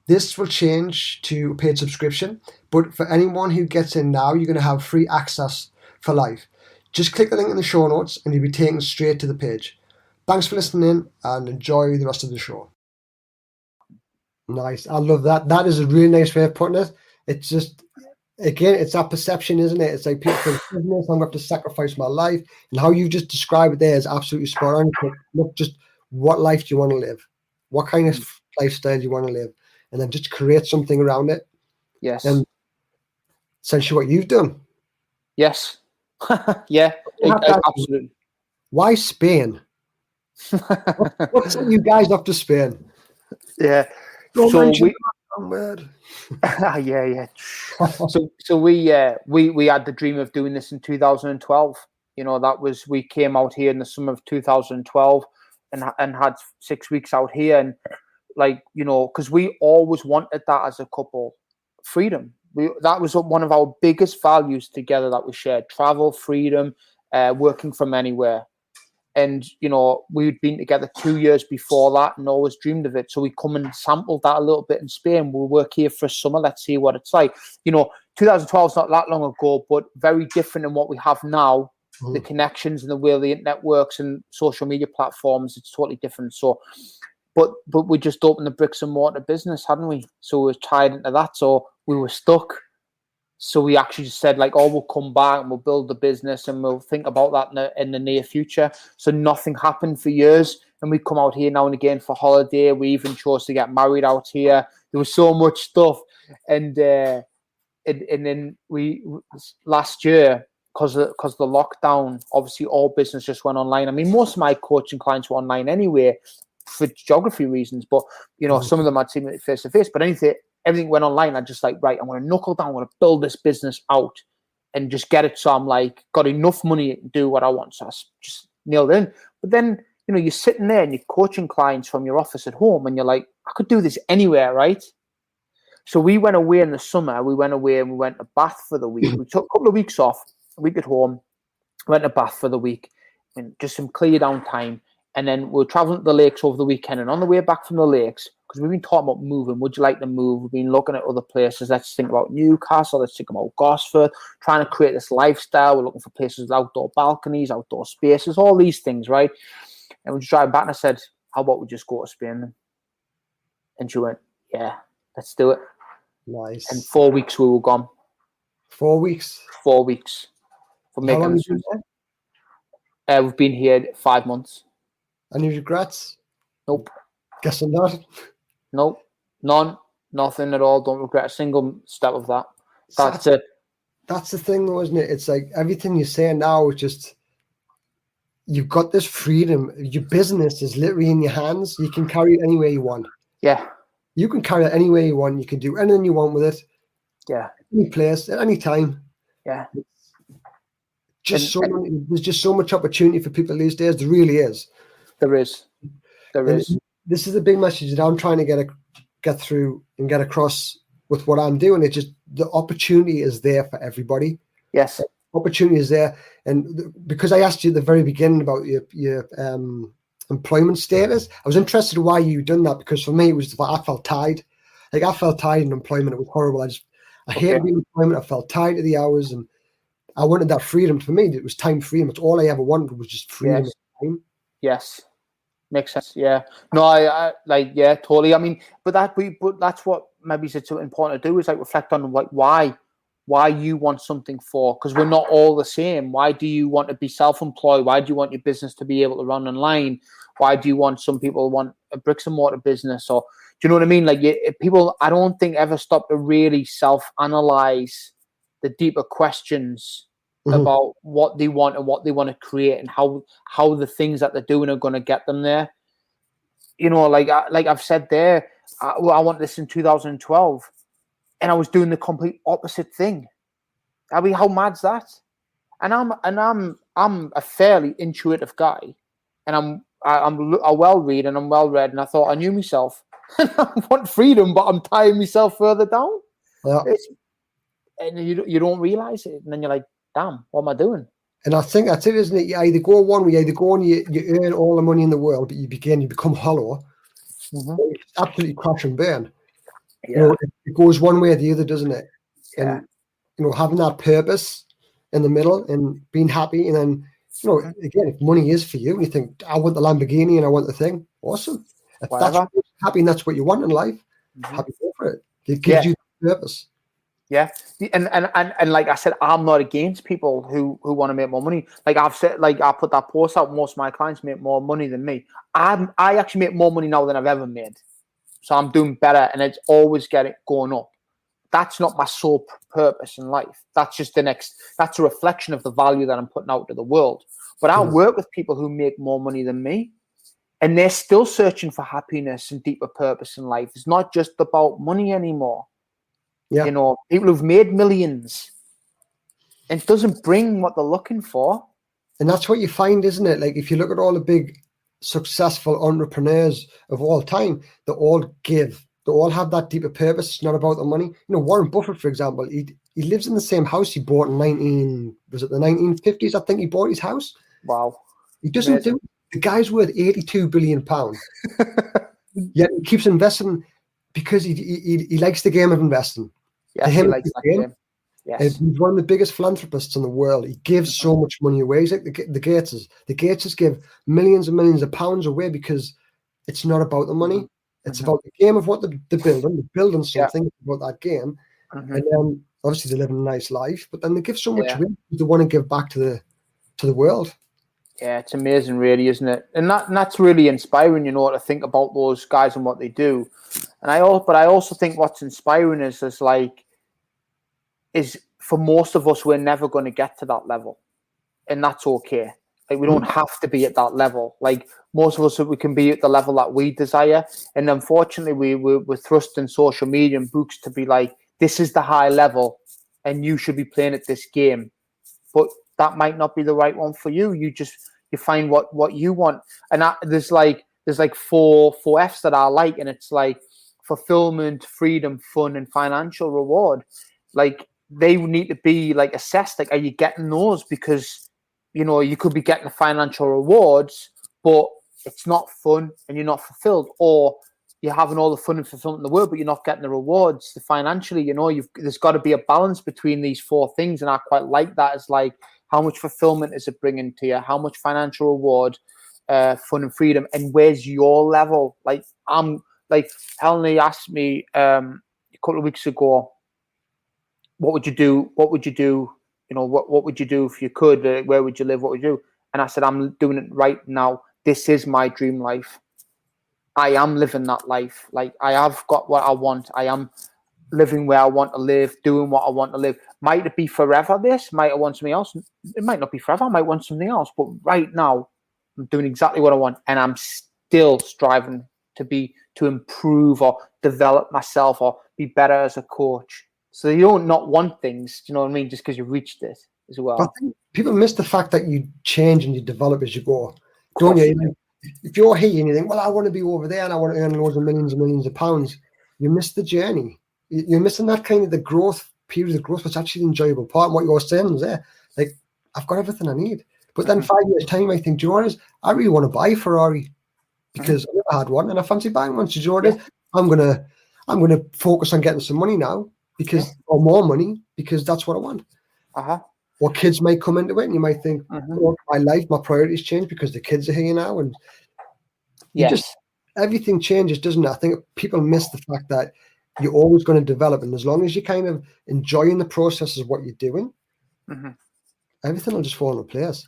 This will change to a paid subscription, but for anyone who gets in now, you're going to have free access for life. Just click the link in the show notes and you'll be taken straight to the page. Thanks for listening in and enjoy the rest of the show. Nice. I love that. That is a really nice way of putting it. It's just, again, it's that perception, isn't it? It's like people think, I'm going to have to sacrifice my life. And how you just described it there is absolutely spot on. Look, just what life do you want to live? What kind of lifestyle do you want to live? And then just create something around it. Yes. And essentially what you've done. Yes. Yeah, absolutely. Why Spain? What sent you guys up to Spain? Yeah. Don't so yeah. So we had the dream of doing this in 2012. You know, we came out here in the summer of 2012 and had 6 weeks out here, and like, you know, because we always wanted that as a couple, freedom. That was one of our biggest values together that we shared: travel, freedom, working from anywhere. And, you know, we'd been together 2 years before that and always dreamed of it. So we come and sampled that a little bit in Spain. We'll work here for a summer. Let's see what it's like. You know, 2012 is not that long ago, but very different than what we have now. The connections and the way the internet works and social media platforms, it's totally different. So, but we just opened the bricks and mortar business, hadn't we? So we were tied into that. So we were stuck. So we actually just said, like, oh, we'll come back and we'll build the business and we'll think about that in the near future. So nothing happened for years. And we come out here now and again for holiday. We even chose to get married out here. There was so much stuff. And then we last year, because of the lockdown, obviously all business just went online. I mean, most of my coaching clients were online anyway for geography reasons. But, you know, some of them I'd seen it face to face. But everything went online. I just like, right, I'm going to knuckle down. I'm going to build this business out and just get it. So I'm like, got enough money to do what I want. So I just nailed it in. But then, you know, you're sitting there and you're coaching clients from your office at home and you're like, I could do this anywhere, right? So we went away in the summer. We went away and we went to Bath for the week. We took a couple of weeks off, a week at home, went to Bath for the week, and just some clear down time. And then we're traveling to the lakes over the weekend. And on the way back from the lakes, because we've been talking about moving, would you like to move? We've been looking at other places. Let's think about Newcastle. Let's think about Gosford, trying to create this lifestyle. We're looking for places with outdoor balconies, outdoor spaces, all these things, right? And we just driving back and I said, how about we just go to Spain? And she went, yeah, let's do it. Nice. And 4 weeks we were gone. 4 weeks? 4 weeks. How long have you been there? We've been here 5 months. Any regrets? Nope. Guessing not? Nope. None. Nothing at all. Don't regret a single step of that. That's it. That's the thing, though, isn't it? It's like everything you're saying now is just, you've got this freedom. Your business is literally in your hands. You can carry it anywhere you want. Yeah. You can carry it anywhere you want. You can do anything you want with it. Yeah. Any place, at any time. Yeah. There's just so much opportunity for people these days. There really is. There is. This is a big message that I'm trying to get through and get across with what I'm doing. It's just the opportunity is there for everybody. Yes. Opportunity is there. And because I asked you at the very beginning about your employment status, I was interested in why you done that, because for me, it was I felt tied. Like, I felt tied in employment. It was horrible. I hated being in employment. I felt tied to the hours, and I wanted that freedom. For me, it was time freedom. It's all I ever wanted, was just freedom of time. Yes. Makes sense. Yeah. No, I totally. I mean, but that's what maybe it's important to do, is like reflect on why you want something for, because we're not all the same. Why do you want to be self-employed? Why do you want your business to be able to run online? Why do you want, some people want a bricks and mortar business? Or do you know what I mean? Like, people, I don't think ever stop to really self-analyze the deeper questions about what they want and what they want to create, and how the things that they're doing are going to get them there. You know, like I've said there, I want this in 2012, and I was doing the complete opposite thing. I mean, how mad's that? And I'm a fairly intuitive guy, and I'm well read and I'm well read, and I thought I knew myself. I want freedom, but I'm tying myself further down. Yeah. And you don't realize it, and then you're like, damn, what am I doing? And I think that's it, isn't it? You either go one way, you either go and you earn all the money in the world, but you become hollow. Or you absolutely crash and burn. Yeah. You know, it goes one way or the other, doesn't it? Yeah. And, you know, having that purpose in the middle and being happy, and then, you know, again, if money is for you and you think, I want the Lamborghini and I want the thing, awesome. If that's what you're happy and that's what you want in life, happy for it. It gives you purpose. Yeah, and like I said, I'm not against people who want to make more money. Like I've said, like I put that post out, most of my clients make more money than me. I actually make more money now than I've ever made. So I'm doing better, and it's always going up. That's not my sole purpose in life. That's just that's a reflection of the value that I'm putting out to the world. But I work with people who make more money than me, and they're still searching for happiness and deeper purpose in life. It's not just about money anymore. Yeah. You know, people who've made millions, and it doesn't bring what they're looking for. And that's what you find, isn't it? Like, if you look at all the big successful entrepreneurs of all time, they all have that deeper purpose. It's not about the money. You know, Warren Buffett, for example, he lives in the same house he bought in the 1950s, I think he bought his house. Wow. He doesn't do it. The guy's worth £82 billion. Yet he keeps investing because he likes the game of investing. Yeah, he likes that game. Yes. He's one of the biggest philanthropists in the world. He gives so much money away. He's like the Gateses. The Gateses give millions and millions of pounds away because it's not about the money. It's about the game of what they're building. They're building something about that game. And then obviously they live a nice life, but then they give so much away because they want to give back to the world. Yeah, it's amazing, really, isn't it? And that's really inspiring, you know, to think about those guys and what they do. And I also think what's inspiring is for most of us, we're never going to get to that level, and that's okay. Like, we don't have to be at that level. Like, most of us, we can be at the level that we desire. And unfortunately, we're thrust in social media and books to be like, this is the high level, and you should be playing at this game. But that might not be the right one for you. You find what you want. And there's four F's that I like, and it's like fulfillment, freedom, fun, and financial reward. Like, they need to be like assessed. Like, are you getting those? Because, you know, you could be getting the financial rewards, but it's not fun and you're not fulfilled, or you're having all the fun and fulfillment in the world, but you're not getting the rewards financially. You know, there's got to be a balance between these four things, and I quite like that. It's like, how much fulfillment is it bringing to you? How much financial reward, fun and freedom, and where's your level? Like, Helen asked me a couple of weeks ago, what would you do? What would you do? You know, what would you do if you could? Where would you live? What would you do? And I said, I'm doing it right now. This is my dream life. I am living that life. Like, I have got what I want. living where I want to live, doing what I want to live. Might it be forever this? Might I want something else? It might not be forever. I might want something else. But right now, I'm doing exactly what I want, and I'm still striving to improve or develop myself or be better as a coach. So you don't not want things, you know what I mean, just because you reached it as well. But I think people miss the fact that you change and you develop as you go, don't you? If you're here and you think, well, I want to be over there and I want to earn loads of millions and millions of pounds, you miss the journey. You're missing that kind of the growth period of growth, which is actually the enjoyable part. And what you're saying is there, like, I've got everything I need. But then 5 years' time, I think, do you know what it is? I really want to buy a Ferrari because I never had one and I fancy buying one. So do you know what it is? I'm gonna focus on getting some money now or more money because that's what I want. Or kids might come into it and you might think, oh, my priorities change because the kids are here now. And everything changes, doesn't it? I think people miss the fact that you're always going to develop. And as long as you're kind of enjoying the process of what you're doing, everything will just fall into place.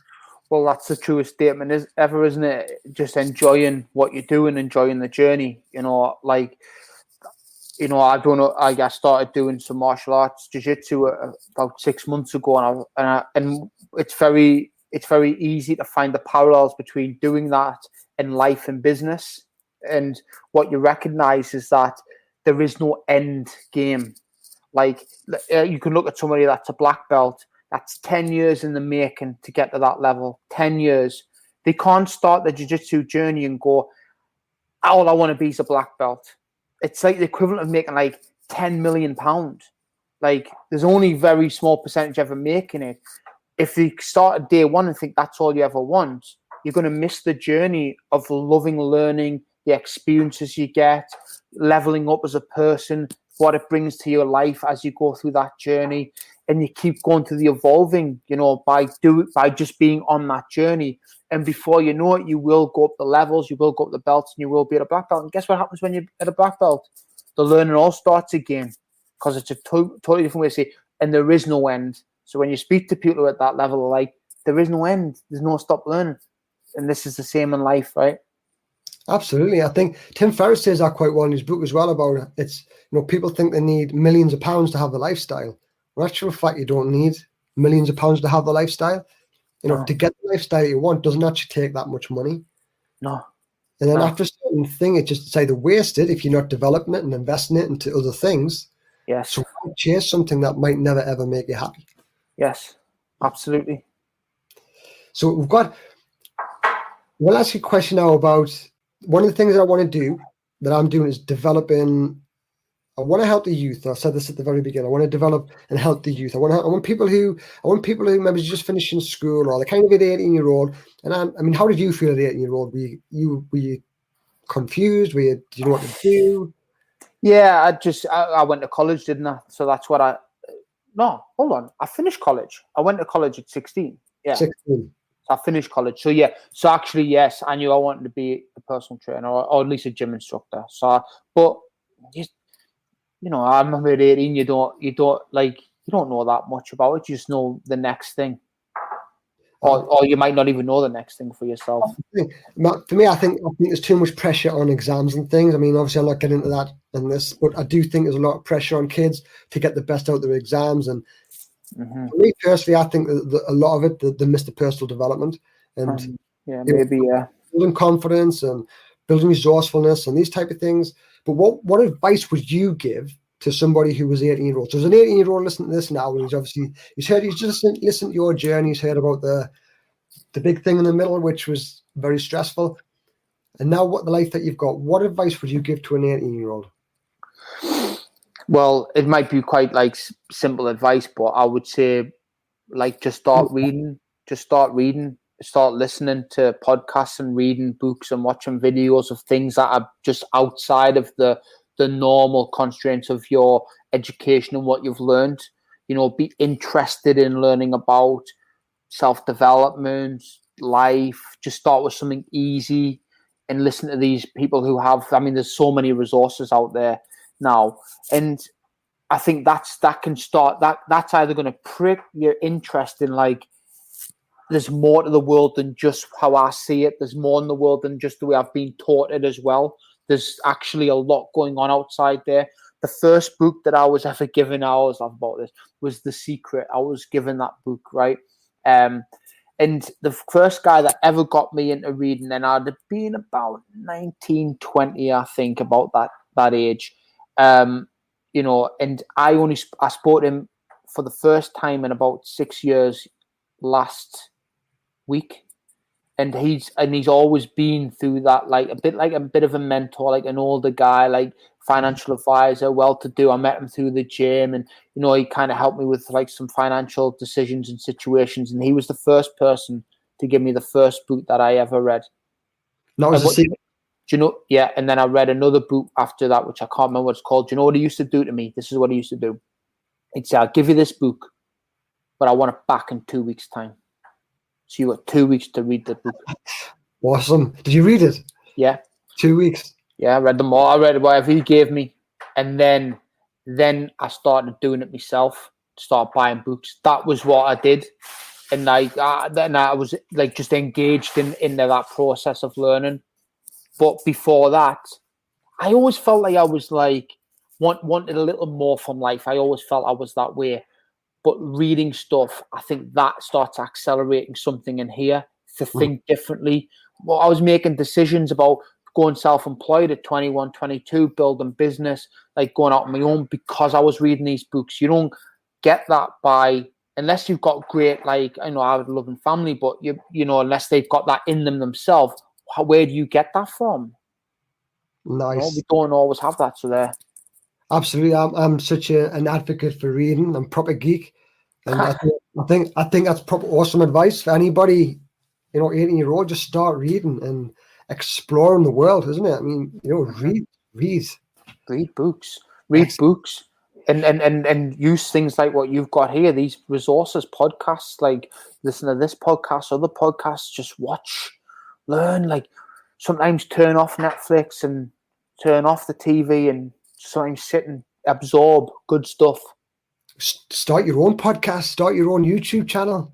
Well, that's the truest statement ever, isn't it? Just enjoying what you're doing, enjoying the journey. You know, like, you know, I don't know. I started doing some martial arts, jiu-jitsu, about 6 months ago, and it's very easy to find the parallels between doing that in life and business. And what you recognize is that there is no end game. Like, you can look at somebody that's a black belt. That's 10 years in the making to get to that level. 10 years. They can't start the jiu-jitsu journey and go, all I want to be is a black belt. It's like the equivalent of making like £10 million. Like, there's only a very small percentage ever making it. If you start at day one and think that's all you ever want, you're going to miss the journey of loving learning, the experiences you get, leveling up as a person, what it brings to your life as you go through that journey. And you keep going to the evolving, you know, by just being on that journey. And before you know it, you will go up the levels, you will go up the belts, and you will be at a black belt. And guess what happens when you're at a black belt? The learning all starts again, because it's a totally different way to say, and there is no end. So when you speak to people at that level, like, there is no end. There's no stop learning. And this is the same in life, right? Absolutely. I think Tim Ferriss says that quite well in his book as well about it. It's, you know, people think they need millions of pounds to have the lifestyle. In actual fact, you don't need millions of pounds to have the lifestyle. You know, to get the lifestyle you want doesn't actually take that much money. No. And then after a certain thing, it just either wasted if you're not developing it and investing it into other things. Yes. So chase something that might never ever make you happy. Yes, absolutely. So we'll ask you a question now about one of the things that I want to do that I'm doing is developing. I want to help the youth. I said this at the very beginning. I want to develop and help the youth. I want people who maybe just finishing school or they're kind of an 18-year-old. And I mean, how did you feel at 18-year-old? Were you confused? Do you know what to do? Yeah, I went to college, didn't I? So that's what no, hold on. I finished college. I went to college at 16. Yeah. 16. So I finished college. So yeah. So actually, yes, I knew I wanted to be a personal trainer or at least a gym instructor. So, but just, you know, I remember at 18, you don't know that much about it. You just know the next thing. Or you might not even know the next thing for yourself. For me, I think there's too much pressure on exams and things. I mean, obviously, I'm not getting into that in this, but I do think there's a lot of pressure on kids to get the best out of their exams. And for me personally, I think that a lot of it, they miss the personal development and building confidence and building resourcefulness and these type of things. But what advice would you give to somebody who was 18-year-old? So there's an 18-year-old listening to this now, and he's just listened to your journey. He's heard about the big thing in the middle, which was very stressful. And now what the life that you've got, what advice would you give to an 18-year-old? Well, it might be quite like simple advice, but I would say like just start reading, start listening to podcasts and reading books and watching videos of things that are just outside of the normal constraints of your education and what you've learned. You know, be interested in learning about self-development, life. Just start with something easy and listen to these people who have, I mean, there's so many resources out there now. And I think that's either going to prick your interest in, like, there's more to the world than just how I see it. There's more in the world than just the way I've been taught it as well. There's actually a lot going on outside there. the first book that I was ever given, I always laugh about this, was The Secret. I was given that book, right? And the first guy that ever got me into reading, and I'd have been about 19, 20, I think, about that age. You know, and I spoke to him for the first time in about 6 years last week. And he's always been through that, like a bit of a mentor, like an older guy, like financial advisor, well-to-do. I met him through the gym, and you know, he kind of helped me with like some financial decisions and situations. And he was the first person to give me the first book that I ever read. That was do you know? Yeah, and then I read another book after that, which I can't remember what it's called. Do you know what he used to do to me? This is what he used to do. He'd say, "I'll give you this book, but I want it back in 2 weeks' time." So you got 2 weeks to read the book. Awesome. Did you read it? Yeah. 2 weeks. Yeah, I read them all. I read whatever he gave me. And then I started doing it myself, start buying books. That was what I did. And then I was like just engaged in that process of learning. But before that, I always felt like I was like wanted a little more from life. I always felt I was that way. But reading stuff, I think that starts accelerating something in here to think differently. Well, I was making decisions about going self-employed at 21, 22, building business, like going out on my own because I was reading these books. You don't get that unless you've got great, like, I know I have a loving family, but you know, unless they've got that in them themselves, where do you get that from? Nice. You know, we don't always have that, so there. Absolutely, I'm such an advocate for reading. I'm proper geek, and I think that's proper awesome advice for anybody. You know, 18-year-old, just start reading and exploring the world, isn't it? I mean, you know, read books, and use things like what you've got here. These resources, podcasts, like listen to this podcast, other podcasts. Just watch, learn. Like sometimes turn off Netflix and turn off the TV and sometimes sit and absorb good stuff. Start your own podcast, start your own YouTube channel.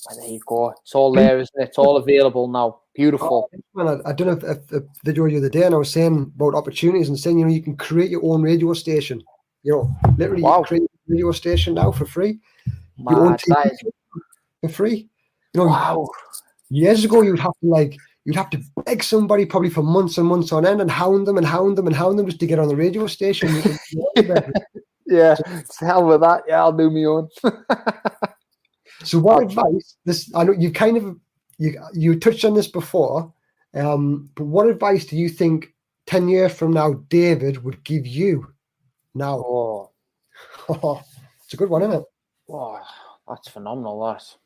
And there you go. It's all there, isn't it? It's all available now. Beautiful. I done a video the other day, and I was saying about opportunities and saying, you know, you can create your own radio station. You know, literally, you can create a radio station now for free. Your own TV for free. You know, years ago, you'd have to beg somebody probably for months and months on end and hound them just to get on the radio station. Yeah, to hell with that. Yeah, I'll do my own. So what advice, I know you kind of, you touched on this before, but what advice do you think 10 years from now David would give you now? Oh, it's a good one, isn't it? Oh, that's phenomenal, that.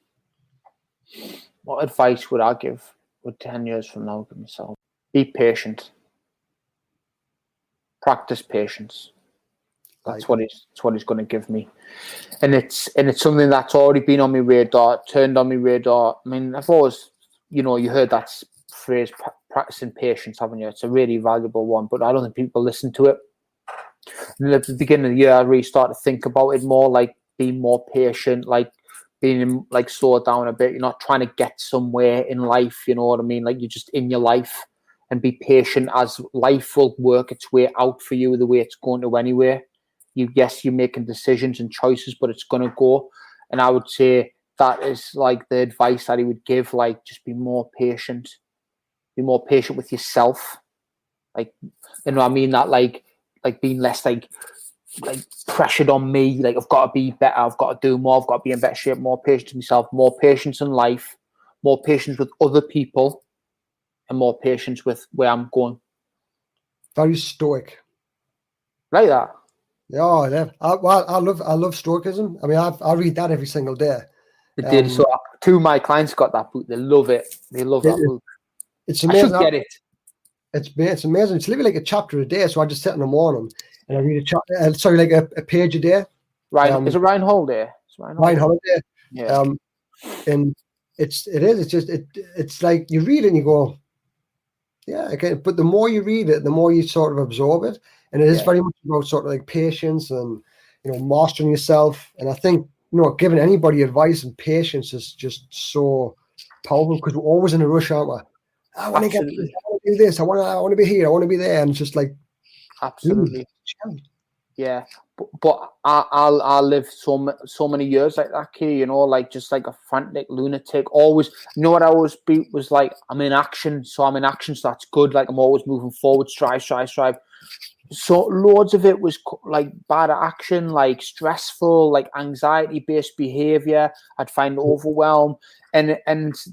What advice would I give? Would 10 years from now give myself? Be patient. Practice patience. That's what he's going to give me, and it's something that's already been on my radar, turned on my radar. I mean, I've always, you know, you heard that phrase, practicing patience, haven't you? It's a really valuable one, but I don't think people listen to it. And at the beginning of the year, I really started to think about it more, like being more patient, like being like slow down a bit. You're not trying to get somewhere in life, you know what I mean? Like you're just in your life, and be patient as life will work its way out for you the way it's going to anyway. You're making decisions and choices, but it's going to go. And I would say that is like the advice that he would give, like just be more patient. Be more patient with yourself. Like, you know what I mean? That like being less like pressured on me. Like I've got to be better. I've got to do more. I've got to be in better shape. More patience with myself. More patience in life. More patience with other people. And more patience with where I'm going. Very stoic. Like that. Yeah, yeah. I love stoicism. I mean, I read that every single day. It did. So two of my clients got that book. They love it. They love that book. It's amazing. I should get it. It's amazing. It's literally like a chapter a day. So I just sit in the morning and I read a chapter. Like a page a day. Right. Is it Ryan Holiday? Ryan Holiday. Yeah. And it's like you read it and you go, yeah, okay. But the more you read it, the more you sort of absorb it. And it is very much about sort of like patience and, you know, mastering yourself. And I think, you know, giving anybody advice and patience is just so powerful because we're always in a rush, aren't we? I want to get this, I want to do this, I want to be here, I want to be there. And it's just like, absolutely. Yeah, but I lived so many years like that, kid. You know, like just like a frantic lunatic. Always, you know what I always be was like, I'm in action, so I'm in action, so that's good. Like I'm always moving forward, strive. So loads of it was like bad action, like stressful, like anxiety-based behavior. I'd find overwhelm, and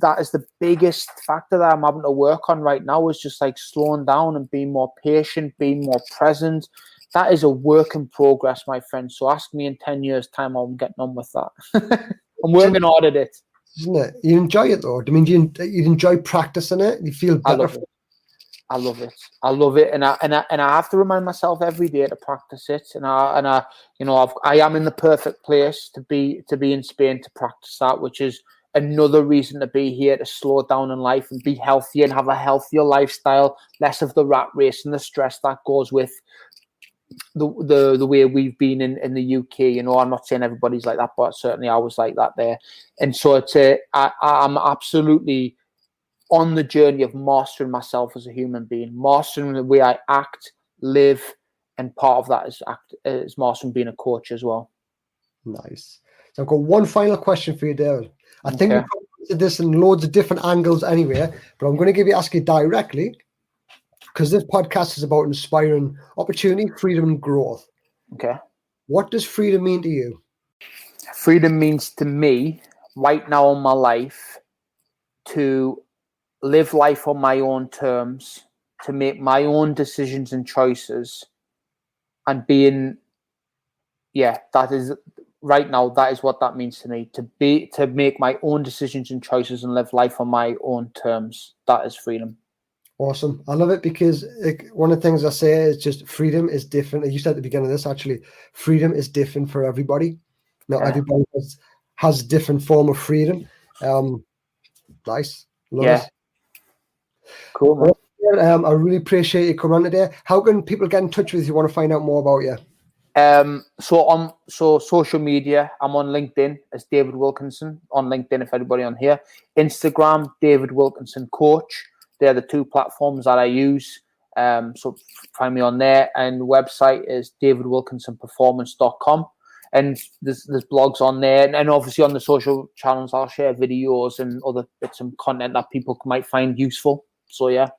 that is the biggest factor that I'm having to work on right now. Is just like slowing down and being more patient, being more present. That is a work in progress, my friend. So ask me in 10 years' time how I'm getting on with that. I'm working hard at it. Isn't it? You enjoy it though. I mean, you enjoy practicing it. You feel I better. love it. I love it, and I have to remind myself every day to practice it. And I you know, I am in the perfect place to be in Spain to practice that, which is another reason to be here, to slow down in life and be healthier and have a healthier lifestyle, less of the rat race and the stress that goes with the way we've been in the UK. You know, I'm not saying everybody's like that, but certainly I was like that there. And so I'm absolutely on the journey of mastering myself as a human being, mastering the way I act, live, and part of that is mastering being a coach as well. Nice. So I've got one final question for you, David. I think we Okay. probably did this in loads of different angles anyway, but I'm going to ask you directly, because this podcast is about inspiring opportunity, freedom, and growth. Okay. What does freedom mean to you? Freedom means to me, right now in my life, to live life on my own terms, to make my own decisions and choices, and that is right now, that is what that means to me. To make my own decisions and choices and live life on my own terms. That is freedom. Awesome. I love it because one of the things I say is just freedom is different. You said at the beginning of this, actually, freedom is different for everybody. Not everybody has different form of freedom. Nice. Love it. Cool, man. I really appreciate you coming on today. How can people get in touch with you? Want to find out more about you? So social media, I'm on LinkedIn as David Wilkinson on LinkedIn. If anybody on here, Instagram, David Wilkinson Coach. They're the two platforms that I use. So find me on there, and the website is davidwilkinsonperformance.com. And there's blogs on there, and obviously on the social channels, I'll share videos and other bits and content that people might find useful. So yeah.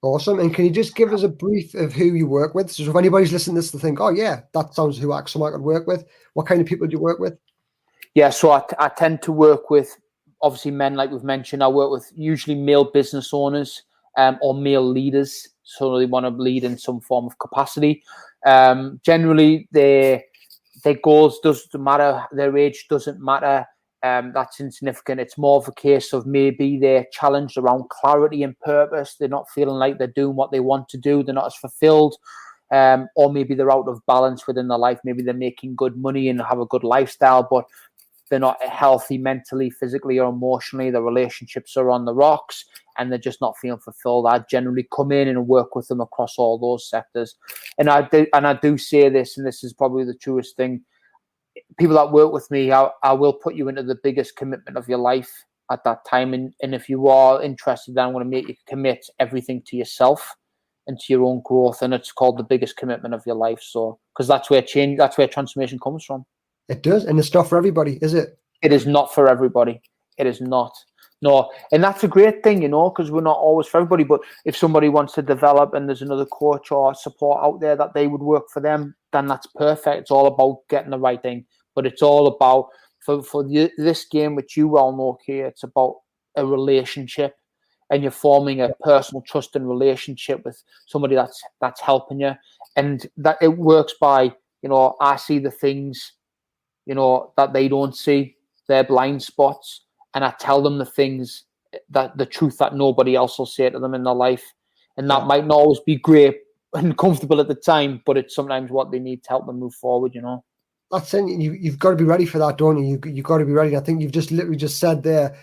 Awesome. And can you just give us a brief of who you work with? So if anybody's listening to this, to think, oh yeah, that sounds who someone I could work with. What kind of people do you work with? Yeah, so I tend to work with obviously men, like we've mentioned. I work with usually male business owners or male leaders, so they want to lead in some form of capacity. Generally, their goals doesn't matter, their age doesn't matter. That's insignificant. It's more of a case of maybe they're challenged around clarity and purpose. They're not feeling like they're doing what they want to do. They're not as fulfilled. Or maybe they're out of balance within their life. Maybe they're making good money and have a good lifestyle, but they're not healthy mentally, physically, or emotionally. Their relationships are on the rocks and they're just not feeling fulfilled. I generally come in and work with them across all those sectors. And I do say this, and this is probably the truest thing. People that work with me, I will put you into the biggest commitment of your life at that time. And if you are interested, then I'm going to make you commit everything to yourself and to your own growth. And it's called the biggest commitment of your life. So, because that's where transformation comes from. It does. And it's not for everybody, is it? It is not for everybody. It is not. No. And that's a great thing, you know, because we're not always for everybody. But if somebody wants to develop and there's another coach or support out there that they would work for them, then that's perfect. It's all about getting the right thing. But it's all about, for this game, which you well know, here, it's about a relationship, and you're forming a personal trust and relationship with somebody that's helping you. And that it works by, you know, I see the things, you know, that they don't see, their blind spots, and I tell them the things, that the truth that nobody else will say to them in their life. And that might not always be great and comfortable at the time, but it's sometimes what they need to help them move forward, you know. That's it. You've got to be ready for that, don't you? You've got to be ready. I think you've just literally just said there,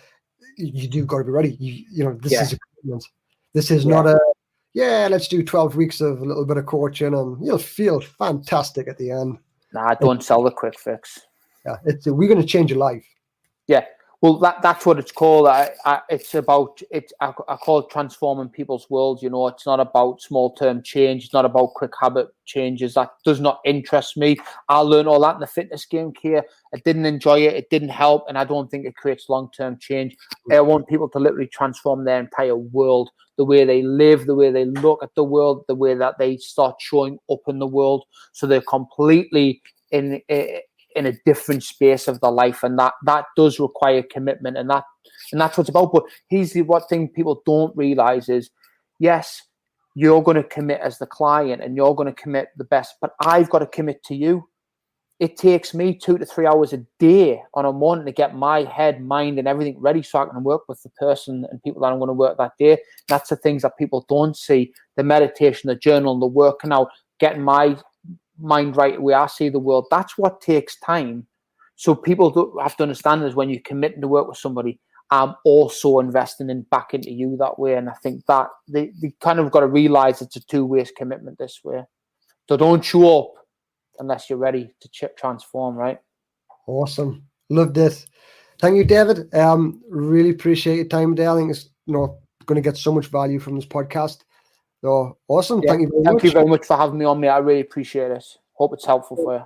you do got to be ready. You know, this is a commitment. This is not a, let's do 12 weeks of a little bit of coaching and you'll feel fantastic at the end. Nah, don't sell the quick fix. Yeah, we're going to change your life. Yeah. Well, that's what it's called. It's about it. I call it transforming people's worlds. You know, it's not about small term change. It's not about quick habit changes. That does not interest me. I learned all that in the fitness game here. I didn't enjoy it. It didn't help, and I don't think it creates long term change. I want people to literally transform their entire world, the way they live, the way they look at the world, the way that they start showing up in the world, so they're completely in a different space of their life, and that does require commitment, and that's what it's about. But what thing people don't realize is, yes, you're going to commit as the client and you're going to commit the best, but I've got to commit to you. It takes me 2 to 3 hours a day on a morning to get my head, mind, and everything ready so I can work with the person and people that I'm going to work that day. That's the things that people don't see: the meditation, the journal, the working out, getting my mind right, the way I see the world. That's what takes time. So people have to understand is when you're committing to work with somebody, I'm also investing back into you that way. And I think that they kind of got to realize it's a two-way commitment this way. So don't show up unless you're ready to transform, right? Awesome. Loved it. Thank you, David. Really appreciate your time today. I think it's going to get so much value from this podcast. So awesome. Yeah, thank you very much. Thank you very much for having me on, mate. I really appreciate it. Hope it's helpful for you.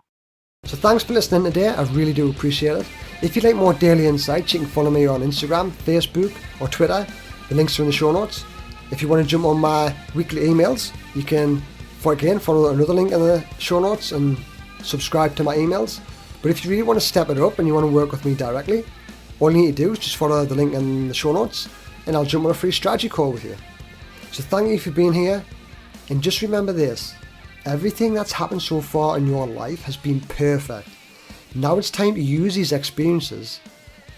So thanks for listening today. I really do appreciate it. If you'd like more daily insights, you can follow me on Instagram, Facebook, or Twitter. The links are in the show notes. If you want to jump on my weekly emails, you can follow another link in the show notes and subscribe to my emails. But if you really want to step it up and you want to work with me directly, all you need to do is just follow the link in the show notes and I'll jump on a free strategy call with you. So thank you for being here, and just remember this: everything that's happened so far in your life has been perfect. Now it's time to use these experiences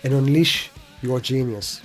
and unleash your genius.